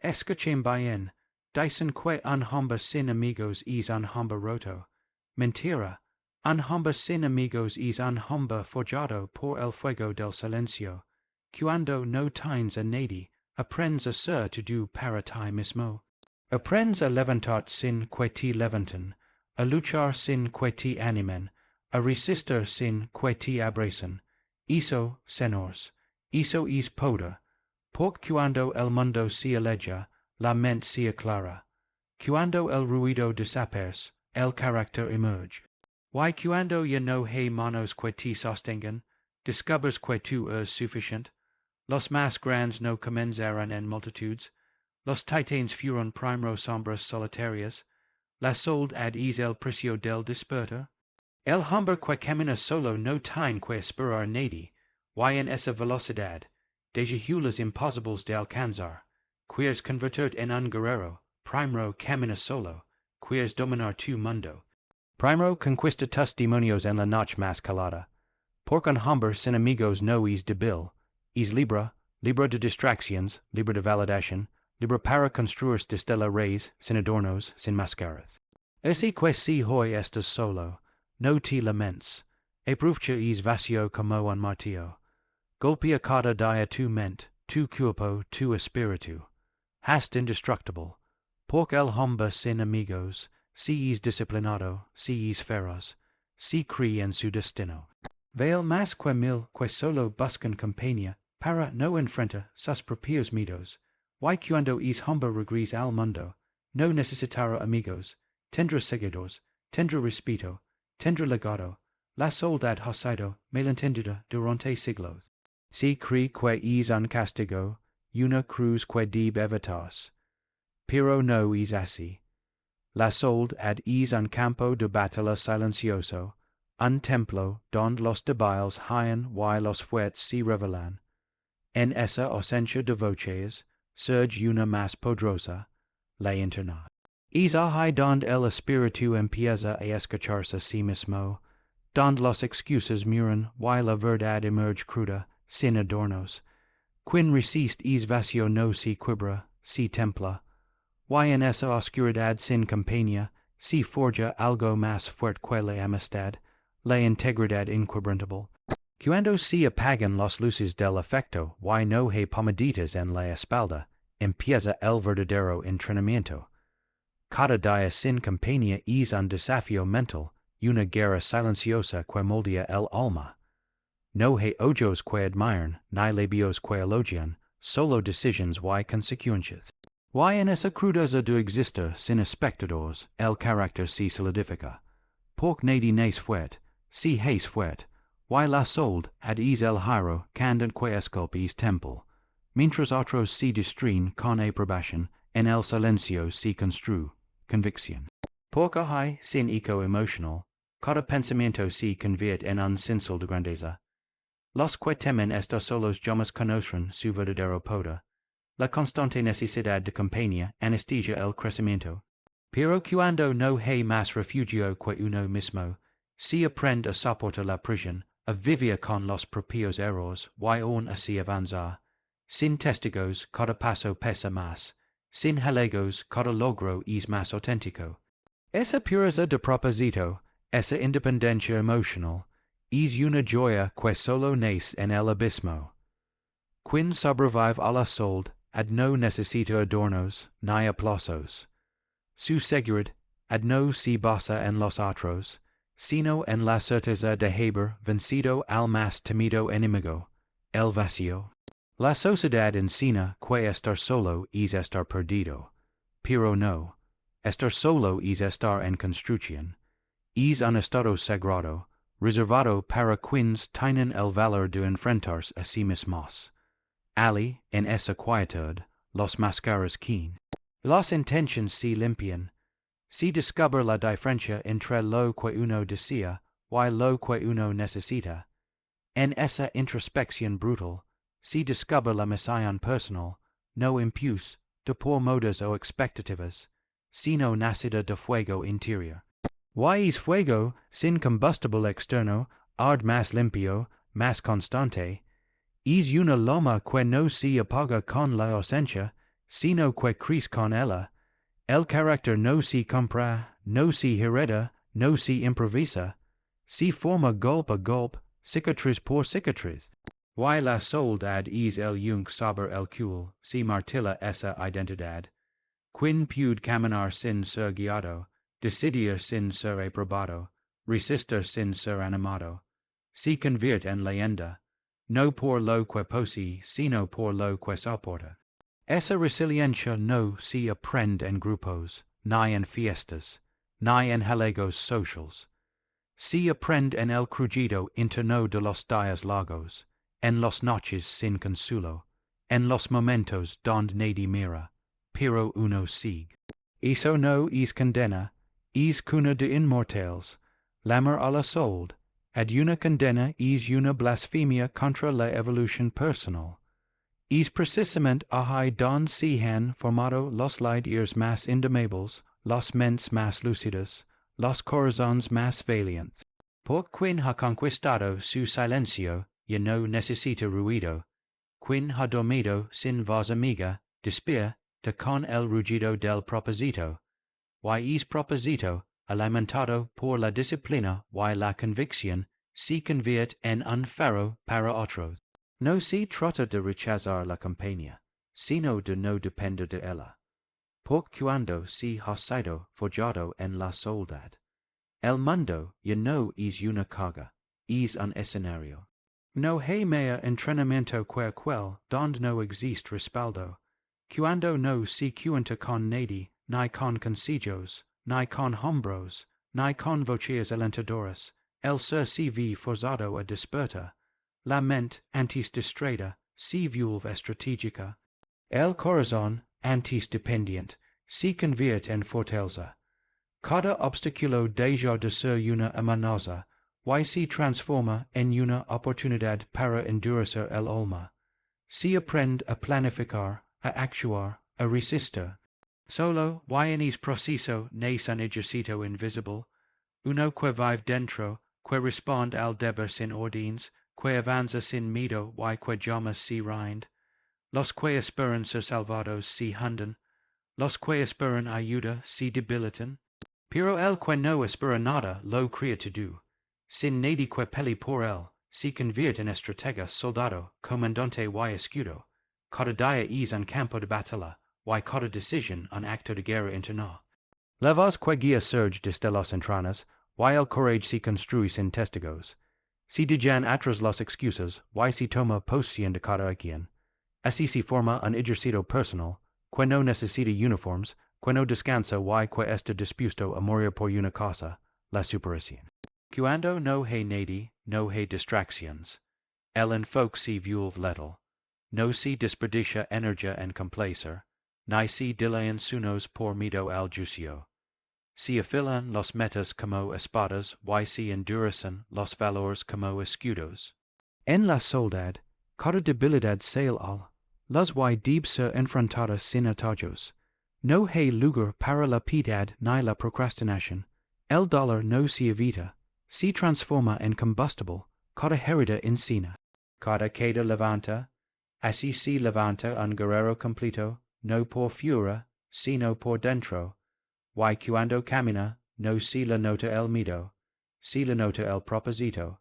Escuchen bien, dicen que un hombre sin amigos es un hombre roto. Mentira, un hombre sin amigos es un hombre forjado por el fuego del silencio. Cuando no tienes a nadie, aprendes a ser todo para ti mismo. Aprendes a levantar sin que te levanten, a luchar sin que te animen, a resistir sin que te abracen. Eso, señores, eso es poder. Porque cuando el mundo se aleja, la mente se aclara. Cuando el ruido desaparece, el carácter emerge. Y cuando ya no hay manos que te sostengan, descubres que tú eres suficiente. Los más grandes no comenzaron en multitudes. Los titanes fueron primero sombras solitarias. La soledad es el precio del despertar. El hombre que camina solo no tiene que esperar nadie. Y en esa velocidad, desafios imposibles de alcanzar. Quieres convertirte en un guerrero. Primero camina solo. Quieres dominar tu mundo. Primero conquista tus demonios en la noche más calada. Porque un hombre sin amigos no es débil. Es libre de distracciones, libre de validación, libre para construir desde la raíz, sin adornos, sin máscaras. Así que si hoy estás solo, no te lamentes. Aprovecha es vacío como un martillo. Golpea cada día tu mente, tu cuerpo, tu espíritu. Hast indestructible. Porque el hombre sin amigos, si es disciplinado, si es feroz, si cree en su destino. Vale más que mil que solo buscan compañía, para no enfrentar sus propios miedos. Y cuando es hombre regresa al mundo, no necesitará amigos, tendrá seguidores, tendrá respeto, tendrá legado, la soledad ha sido malentendida durante siglos. Si cree que es un castigo, una cruz que debe evitarse. Pero no es así. La soledad es un campo de batalla silencioso, un templo donde los débiles hallan y los fuertes se revelan. En esa ausencia de voces, surge una más poderosa, la interna. Es ahí donde el espíritu empieza a escucharse a sí mismo, donde los excusas mueren y la verdad emerge cruda, sin adornos. Quien resiste es vacío no se quiebra, se templa. Y en esa oscuridad sin compañía, se forja algo más fuerte que la amistad, la integridad inquebrantable. Cuando se apagan las luces del afecto y no hay palmaditas en la espalda, empieza el verdadero entrenamiento. Cada día sin compañía es un desafío mental, una guerra silenciosa que moldea el alma. No hay ojos que admiran, ni labios que elogian, solo decisiones y consecuencias. Y en esa crudeza de existir sin espectadores, el carácter se solidifica. Porque nadie nace fuerte, si es fuerte. Y la soledad es el giro candente que esculpe es temple, mientras otros se distraen con aprobación, en el silencio se construye convicción. Porque hay, sin eco emocional, cada pensamiento se convierte en un cincel de grandeza. Los que temen estar solos jamás conocen su verdadero poder. La constante necesidad de compañía anestesia el crecimiento. Pero cuando no hay más refugio que uno mismo, se aprende a soportar la prisión, a vivir con los propios errores y aún así avanzar. Sin testigos, cada paso pesa más. Sin halagos, cada logro es más auténtico. Esa pureza de propósito, esa independencia emocional, es una joya que solo nace en el abismo. Quien sobrevive a la soledad no necesita adornos ni aplausos. Su seguridad no se basa en los otros, sino en la certeza de haber vencido al más temido enemigo, el vacío. La sociedad enseña que estar solo es estar perdido, pero no, estar solo es estar en construcción. Es un estado sagrado, reservado para quienes tienen el valor de enfrentarse a sí mismos. Ali, en esa quietud, los máscaras quien. Las intenciones se limpian. Se descubre la diferencia entre lo que uno desea y lo que uno necesita. En esa introspección brutal, se descubre la misión personal, no impulse, de por modas o expectativas, sino nacida de fuego interior. Y es fuego, sin combustible externo, ard más limpio, más constante. Es una llama que no se apaga con la ausencia, sino que cris con ella, el carácter no se compra, no se hereda, no se improvisa, se forma golpe a golpe, cicatriz por cicatriz. Y la soledad es el yunque sobre el cual se martilla esa identidad, quien puede caminar sin ser guiado, decidir sin ser aprobado, resistir sin ser animado, se convierte en leyenda, no por lo que posee, sino por lo que soporta. Esa resiliencia no se aprende en grupos, ni en fiestas, ni en halagos socials. Se aprende en el crujido interno de los días largos, en las noches sin consuelo, en los momentos donde nadie mira, pero uno sigue. Eso no es condena, es cuna de inmortales, l'amor a la solde, ad una condena es una blasfemia contra la evolución personal. Es precisamente ahí donde se han formado los líderes más indomables, los mentes más lúcidas, los corazones más valientes. Por quien ha conquistado su silencio, y no necesita ruido, quien ha dormido sin voz amiga, despierta con el rugido del propósito, y es propósito, alimentado por la disciplina y la convicción, se convierte en un faro para otros. No se trata de rechazar la compañía, sino de no depender de ella. Porque cuando se ha sido forjado en la soledad, el mundo ya no es una carga, es un escenario. No hay mehr entrenamiento que aquel donde no existe respaldo. Cuando no se cuenta con nadie, ni con consejos, ni con hombros, ni con voces alentadoras, el ser se ve forzado a despertar. La mente, antes distraída, se vuelve estratégica. El corazón, antes dependiente, se convierte en fortaleza. Cada obstáculo deja de ser una amenaza, y se transforma en una oportunidad para endurecer el alma. Se aprende a planificar, a actuar, a resistir. Solo, y en ese proceso nace un ejercicio invisible, uno que vive dentro, que responde al deber sin órdenes, que avanza sin miedo y que jamás se rinde. Los que esperan ser salvados se hunden, los que esperan ayuda se debilitan. Pero el que no espera nada lo crea todo. Sin nadie que pele por él, se convierte en estratega, soldado, comandante y escudo. Cada día es un campo de batalla, y cada decisión un acto de guerra internal. La voz que guía surge desde las entrañas, y el courage se construye sin testigos. Se dejan atrás las excusas, y se toma posición de cada quien. Así se forma un ejercicio personal, que no necesita uniformes, que no descansa y que está dispuesto a morir por una causa, la superación. Cuando no hay nadie, no hay distracciones. El enfoque se vuelve letal. No se desperdicia energía en complacer, ni se dilayan unos por miedo al juicio. Se afilan los metas como espadas y se endurecen los valores como escudos. En la soledad, cada debilidad sale al, las y debe ser enfrentadas sin atajos. No hay lugar para la piedad ni la procrastinación. El dolor no se evita, se transforma en combustible, cada herida encina. Cada queda levanta, así se levanta un guerrero completo, no por fuera, sino por dentro. Y cuando camina, no se le nota el miedo, se le nota el propósito.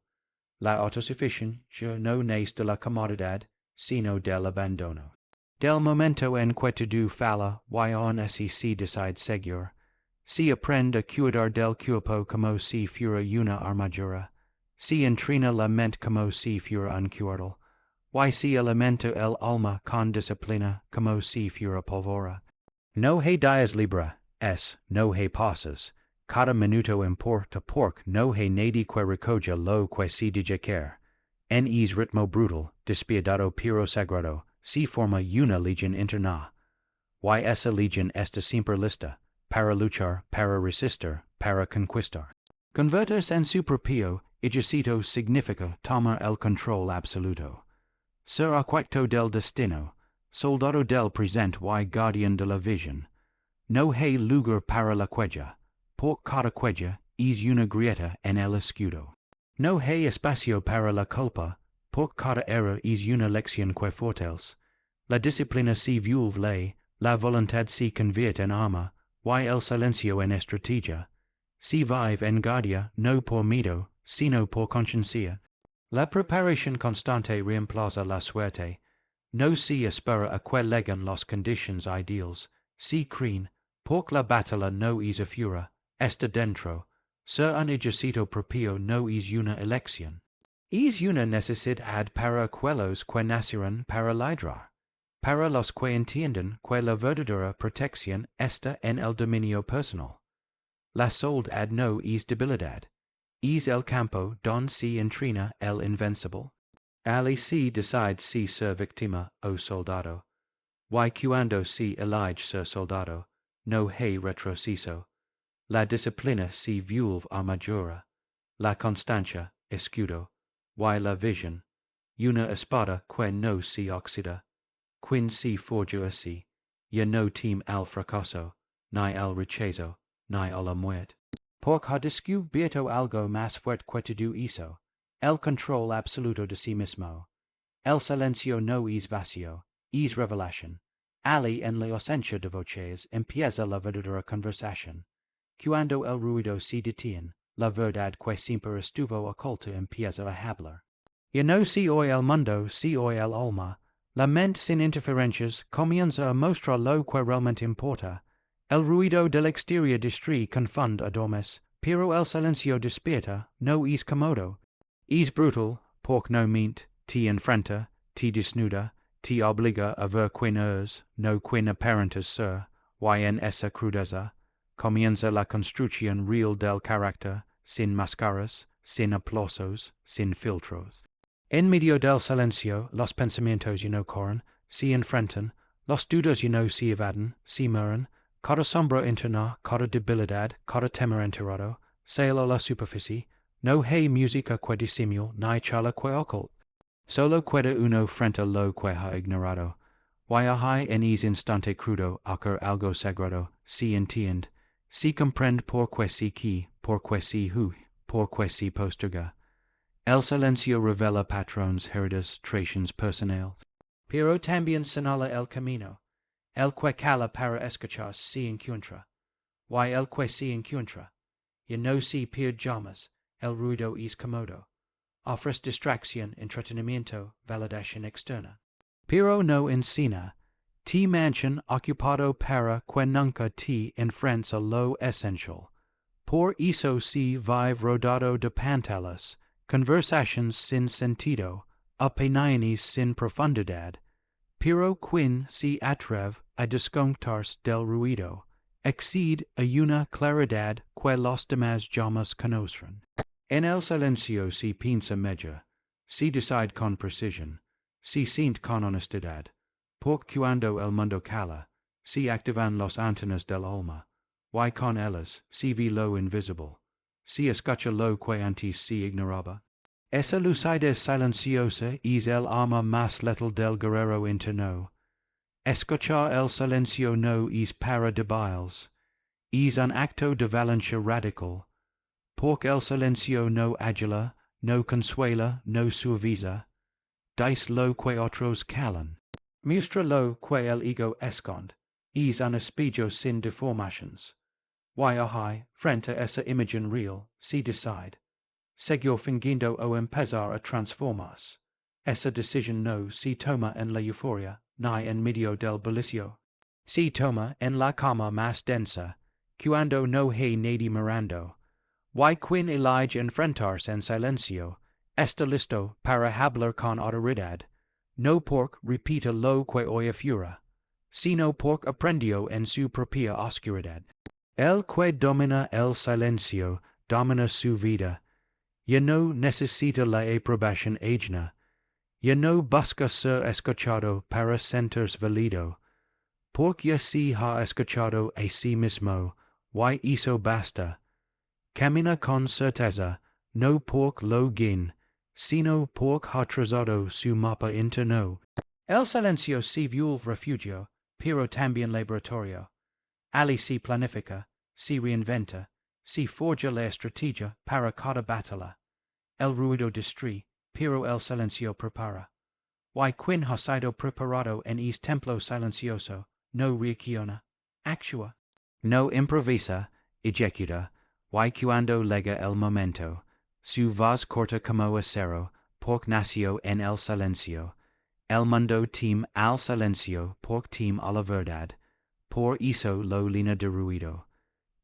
La autosuficiencia no nace de la comodidad, sino del abandono. Del momento en que todo falla, y aún así se decide seguir, se aprende a cuidar del cuerpo como si fuera una armadura, se entrena la mente como si fuera un cuartel, y se alimenta el alma con disciplina como si fuera pólvora. No hay días libres, no hay pausas, cada minuto importa porque no hay nadie que recoja lo que se deja caer. En ese ritmo brutal, despiadado pero sagrado, se forma una legión interna. Y esa legión está siempre lista, para luchar, para resistir, para conquistar. Convertirse en su propio ejercicio significa tomar el control absoluto. Ser arquitecto del destino, soldado del presente y guardián de la visión. No hay lugar para la queja, por cada queja es una grieta en el escudo. No hay espacio para la culpa, por cada error es una lección que fortalece. La disciplina se vuelve ley, la voluntad si convierte en arma, y el silencio en estrategia. Si vive en guardia, no por miedo, sino por conciencia. La preparación constante reemplaza la suerte. No se espera a que lleguen las conditions ideals. Si creen, porque la batalla no es afuera, está dentro. Ser un ejercito propio no es una elección. Es una necesidad para aquellos que nacieron para liderar. Para los que entienden que la verdadera protección está en el dominio personal. La soledad no es debilidad. Es el campo donde se entrena el invencible. Ali se decide si ser víctima o soldado. Y cuando se elige ser soldado, no hay retroceso. La disciplina se vuelve armadura. La constancia, escudo. Y la visión, una espada que no se oxida. Quien se forja así, ya no teme al fracaso, ni al rechazo, ni a la muerte. Porque ha descubierto algo más fuerte que todo eso, el control absoluto de sí mismo. El silencio no es vacío, es revelación. Ali en la ausencia de voces empieza la verdadera conversación. Cuando el ruido se detiene, la verdad que siempre estuvo oculta empieza a hablar. Ya no se oye el mundo, se oye el alma. La mente sin interferencias comienza a mostrar lo que realmente importa. El ruido del exterior distrae, confunde, adormece, pero el silencio despierta, no es cómodo. Es brutal, porque no miente, te enfrenta, te desnuda, te obliga a ver quien eres, no quien aparentas ser, y en esa crudeza comienza la construcción real del carácter, sin máscaras, sin aplausos, sin filtros. En medio del silencio, los pensamientos no corren, se enfrentan, los dudas no se evaden, se mueren, cada sombra interna, cada debilidad, cada temor enterrado, sale a la superficie, no hay música que disimule, ni charla que occult. Solo queda uno frente a lo que ha ignorado. Y hay en ese instante crudo, que algo sagrado, se entiende, se comprende porque se qui, porque se huye, porque se posterga. El silencio revela patrones, heridas, traiciones personales. Pero también señala el camino. El que cala para escuchar se encuentra. Y el que se encuentra, ya no se pierde jamás, el ruido es cómodo. Ofrece distracción, entretenimiento, validación externa. Pero no encina. Te mantiene ocupado para que nunca te enfrentes a lo esencial. Por eso se vive rodado de pantallas, conversaciones sin sentido, opiniones sin profundidad, pero quien se atreve a desconectarse del ruido, accede a una claridad que los demás jamás conocen. En el silencio se piensa mejor, se decide con precisión, se siente con honestidad, porque cuando el mundo cala, se activan las antenas del alma, y con ellas se ve lo invisible, se escucha lo que antes se ignoraba. Esa lucidez silenciosa es el arma más letal del guerrero interno. Escuchar el silencio no es para débiles, es un acto de valencia radical, porque el silencio no adula, no consuela, no suaviza, dice lo que otros callan. Muestra lo que el ego esconde, es un espejo sin deformaciones. Y hay, frente a esa imagen real, se decide. Seguir fingiendo o empezar a transformarse. Esa decisión no se toma en la euforia, ni en medio del bullicio. Se toma en la calma más densa, cuando no hay nadie mirando. Y quien elige enfrentarse en silencio, está listo para hablar con autoridad, no porque repita lo que oye afuera, sino porque aprendió en su propia oscuridad. El que domina el silencio domina su vida. Ya no necesita la aprobación ajena. Ya no busca ser escuchado para sentirse válido, porque ya se ha escuchado a sí mismo, y eso basta. Camina con certeza, no porque lo guin, sino porque ha trazado su mapa interno. El silencio se vuelve refugio, pero también laboratorio. Ali se planifica, se reinventa, se forja la estrategia para cada batalla. El ruido distrae, pero el silencio prepara. Y quien ha sido preparado en es templo silencioso, no reacciona, actua. No improvisa, ejecuta, y cuando lega el momento, su voz corta como acero, porque nació en el silencio. El mundo tem al silencio, porque tem a la verdad, por eso lo llena de ruido.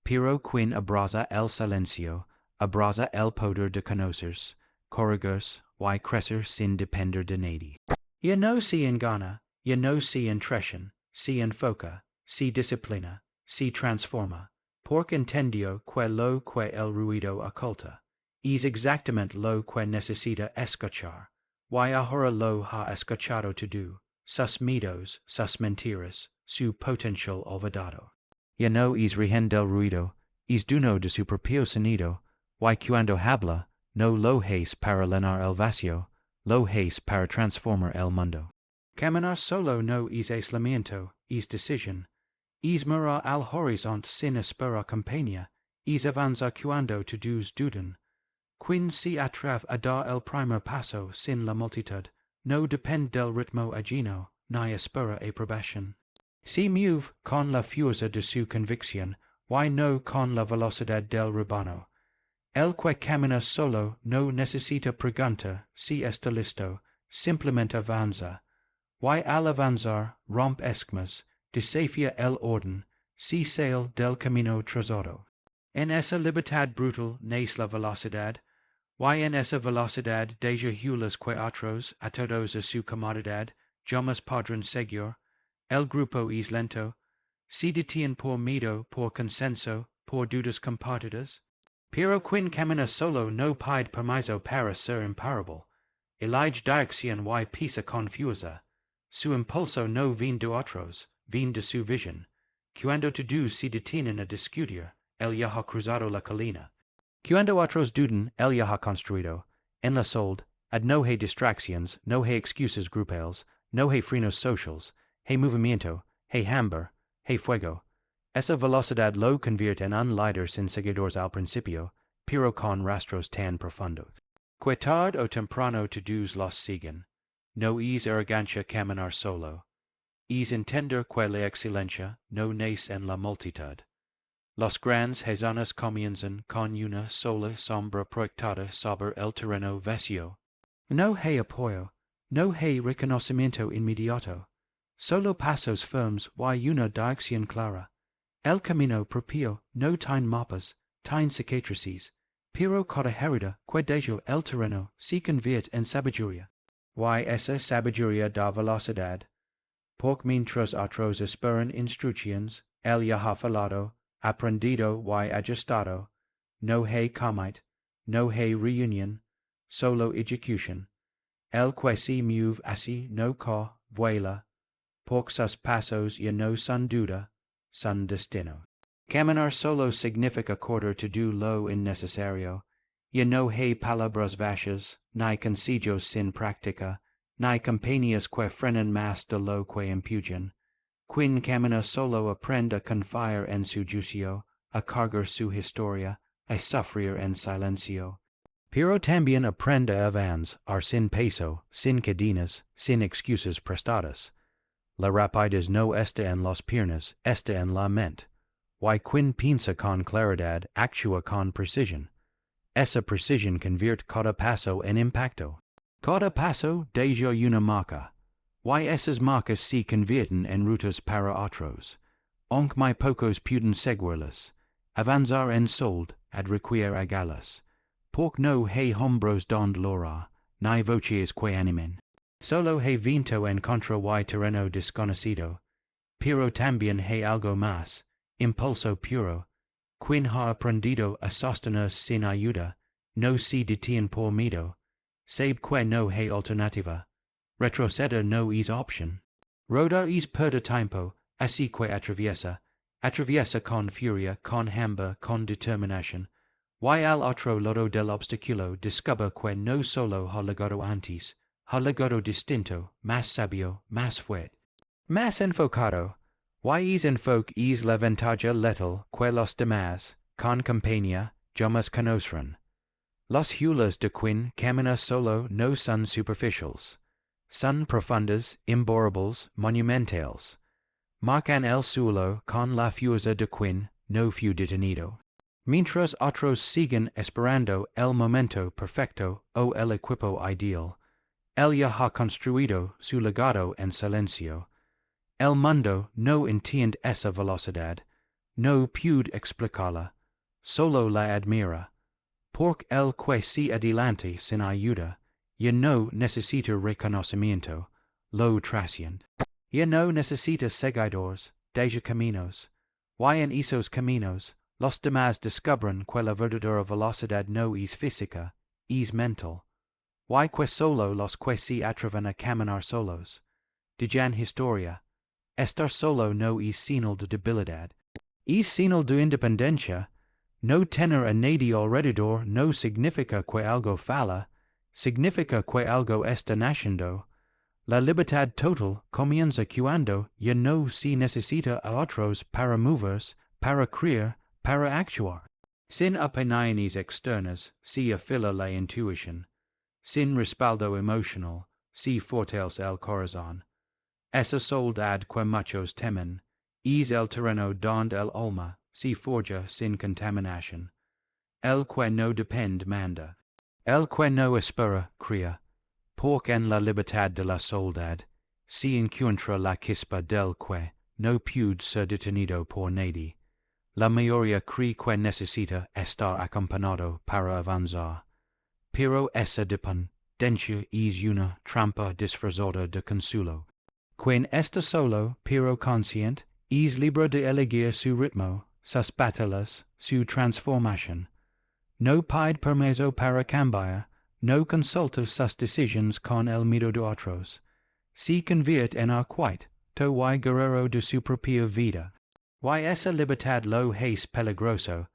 Pero quien abraza el silencio, abraza el poder de conocerse, corregirse, y crecer sin depender de nadie. Ya no se engana, ya no se entretiene, se enfoca, se disciplina, se transforma, porque entendió que lo que el ruido oculta, es exactamente lo que necesita escuchar, y ahora lo ha escuchado todo, sus miedos, sus mentiras, su potencial olvidado. Ya no es rehén del ruido, es dueño de su propio sonido, y cuando habla, no lo es para llenar el vacío, lo es para transformar el mundo. Caminar solo no es aislamiento, es decisión. Es mirar al horizonte sin esperar compañía, es avanzar cuando todos dudan. Quien se atreve a dar el primer paso sin la multitud, no depende del ritmo ajeno, ni espera aprobación. Se mueve con la fuerza de su convicción, y no con la velocidad del rebaño. El que camina solo no necesita pregunta si está listo, simplemente avanza. Y al avanzar rompe esquemas, desafía el orden, se sale del camino trazado. En esa libertad brutal nace la velocidad, y en esa velocidad deja hulas que otros, atados a su comodidad, jamás podrán seguir. El grupo es lento, se detiene por miedo, por consenso, por dudas compartidas. Pero quien camina solo no pide permiso para ser imparable. Elige dirección y pisa confusa. Su impulso no viene de otros, viene de su visión. Cuando todos se detienen a discutir, él ya ha cruzado la colina. Cuando otros duden, él ya ha construido. En la solde, ad no hay distracciones, no hay excusas grupales, no hay frenos socials, hay movimiento, hay hambre, hay fuego. Esa velocidad lo convierte en un líder sin seguidores al principio, pero con rastros tan profundos. Que tarde o temprano todos los siguen. No es arrogancia caminar solo. Es entender que la excelencia no nace en la multitud. Los grandes hazanes comienzan con una sola sombra proyectada sobre el terreno vacío. No hay apoyo, no hay reconocimiento inmediato, solo pasos firmes y una dirección clara. El camino propio no tiene mapas, tiene cicatrices, pero cada herida que deja el terreno se convierte en sabiduría. Y esa sabiduría da velocidad. Porque mientras otros esperan instrucciones, él ya ha falado, aprendido y ajustado. No hay commit, no hay reunión, solo ejecución. El que se mueve así no vuela, porque sus pasos ya no son duda, son destino. Caminar solo significa correr todo lo innecesario. Ya no hay palabras vacías, ni consejos sin práctica, ni compañías que frenan más de lo que empujan. Quien camina solo aprende a confiar en su juicio, a cargar su historia, a sufrir en silencio. Pero también aprende a avanzar sin peso, sin cadenas, sin excusas prestadas. La rapidez no está en las piernas, está en la mente. Y quien piensa con claridad, actúa con precisión. Esa precisión convierte cada paso en impacto. Cada paso deja una marca. Y esas marcas se convierten en rutas para otros. Aunque muy pocos pueden seguirlas. Avanzar en solde, ad require a galas. Porque no hay hombros donde lora, ni voces que animen. Solo hay viento en contra y terreno desconocido. Pero también hay algo más, impulso puro. Quien ha aprendido a sostener sin ayuda, no se detiene por miedo. Sabe que no hay alternativa. Retroceder no es opción. Rodar es perder tiempo, así que atraviesa con furia, con hambre, con determinación. Y al otro lado del obstáculo descubre que no solo ha llegado antes, ha llegado distinto, más sabio, más fuerte, más enfocado. Y es enfoque es la ventaja letal que los demás, con compañía, jamás conocen. Los hulas de quien camina solo no son superficiales. Son profundas, imborrables, monumentales. marcan el suelo con la fuerza de quien no fue detenido. Mientras otros siguen esperando el momento perfecto o el equipo ideal, él ya ha construido su legado en silencio. El mundo no entiende esa velocidad, no puede explicarla, solo la admira. Porque el que se adelante sin ayuda, ya no necesita reconocimiento, lo trasciende. Ya no necesita seguidores, deja caminos. Y en esos caminos, los demás descubren que la verdadera velocidad no es física, es mental. Y que solo los que se atreven a caminar solos. Digan historia. Estar solo no es señal de debilidad. Es señal de independencia. No tener a nadie alrededor no significa que algo falla, significa que algo está naciendo. La libertad total comienza cuando ya no se necesita a otros para moverse, para creer, para actuar. Sin opiniones externas, se afila la intuición. Sin respaldo emocional, se fortalece el corazón. Esa soledad que muchos temen, es el terreno donde el alma se forja sin contaminación. El que no depende manda. El que no espera crea. Porque en la libertad de la soledad, se encuentra la chispa del que no puede ser detenido por nadie. La mayoría cree que necesita estar acompañado para avanzar. Pero esa dependencia es una trampa disfrazada de consuelo. Quien está solo, pero consciente, es libre de elegir su ritmo, sus batallas, su transformación. No pide permiso para cambiar, no consulta sus decisiones con el miedo de otros. Se convierte en arquitecto y guerrero de su propia vida. Y esa libertad lo es peligroso,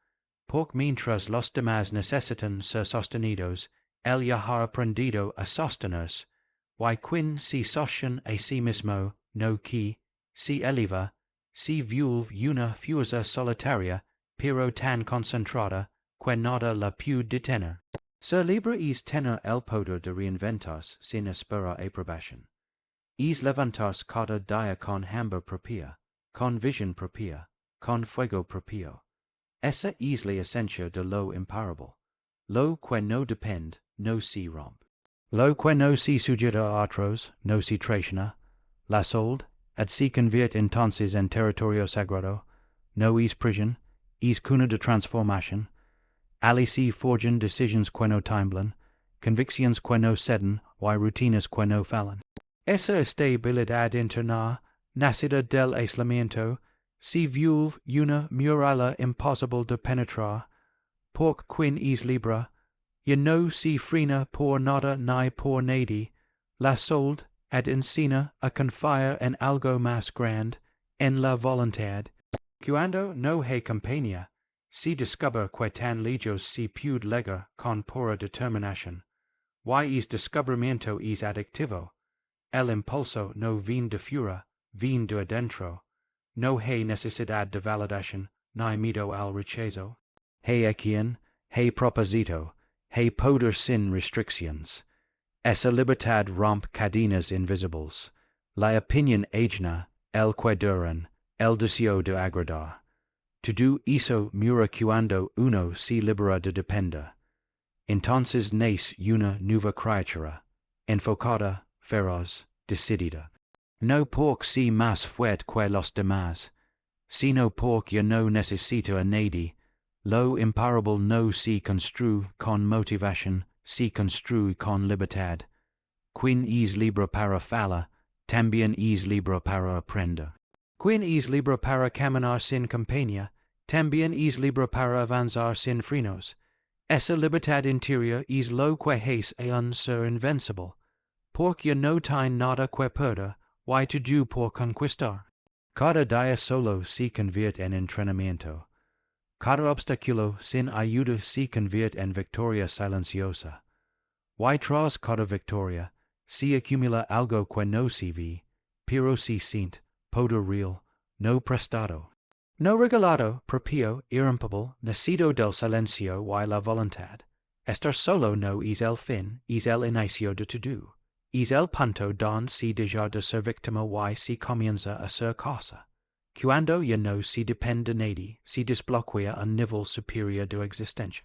porque mientras los demás necesitan ser sostenidos, él ya ha aprendido a sostenerse. Y quien se sostiene a sí mismo, no que se eleva, se vuelve una fuerza solitaria, pero tan concentrada, que nada la puede detener. Ser libre es tener el poder de reinventarse sin esperar aprobación. Es levantarse cada día con hambre propia, con visión propia, con fuego propio. Esa es la esencia de lo imparable. Lo que no depende, no se rompe. Lo que no se sujeta a otros, no se traiciona. La soledad, se convierte entonces en territorio sagrado, no es prisión, es cuna de transformación. Ali se forjan decisions que no tiemblan, convicciones que no ceden, y rutinas que no fallan. Esa estabilidad interna, nacida del aislamiento, se vuelve una muralla imposible de penetrar, porque quien es libre, ya no se frena por nada ni por nadie. La soledad enseña a confiar en algo más grande, en la voluntad. Cuando no hay compañía, se descubre que tan lejos se puede llegar con pura determinación. Y es descubrimiento es adictivo. El impulso no viene de fuera, viene de adentro. No hay necesidad de validación, ni miedo al rechazo. Hay acción, hay propósito, hay poder sin restricciones. Esa libertad rompe cadenas invisibles. La opinión ajena, el que duran, el deseo de agradar. Todo eso mura cuando uno se libera de depender. Entonces nace una nueva criatura, enfocada, feroz, decidida. No porque sea más fuerte que los demás, sino porque ya no necesita a nadie. Lo imparable no se construye con motivación, se construye con libertad. Quien es libre para fallar, también es libre para aprender. Quien es libre para caminar sin compañía, también es libre para avanzar sin frenos. Esa libertad interior es lo que hace a un ser invencible, porque ya no tiene nada que perder, y todo por conquistar. Cada día solo se convierte en entrenamiento. Cada obstáculo sin ayuda se convierte en victoria silenciosa. Y tras cada victoria, se acumula algo que no se ve, pero se siente, poder real, no prestado. No regalado, propio, irrompible, nacido del silencio y la voluntad. Estar solo no es el fin, es el inicio de todo. Es el punto donde se deja de ser víctima y se comienza a ser cosa. Cuando ya no si depende nadi, si desbloquea a nivel superior de existencia.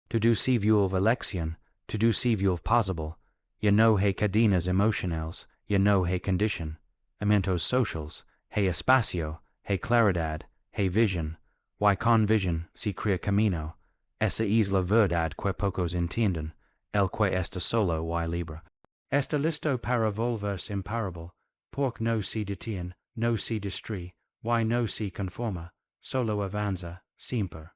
To do si viul elección, to do si viul possible, ya no hay cadenas emocionales, ya no hay condition, eventos socials, hay espacio, hay claridad, hay vision, y con vision si crea camino, esa es la verdad que pocos entienden, el que está solo y libre. Está listo para volverse imparable, porque no se detiene, no se distrae, y no se conforma, solo avanza, siempre.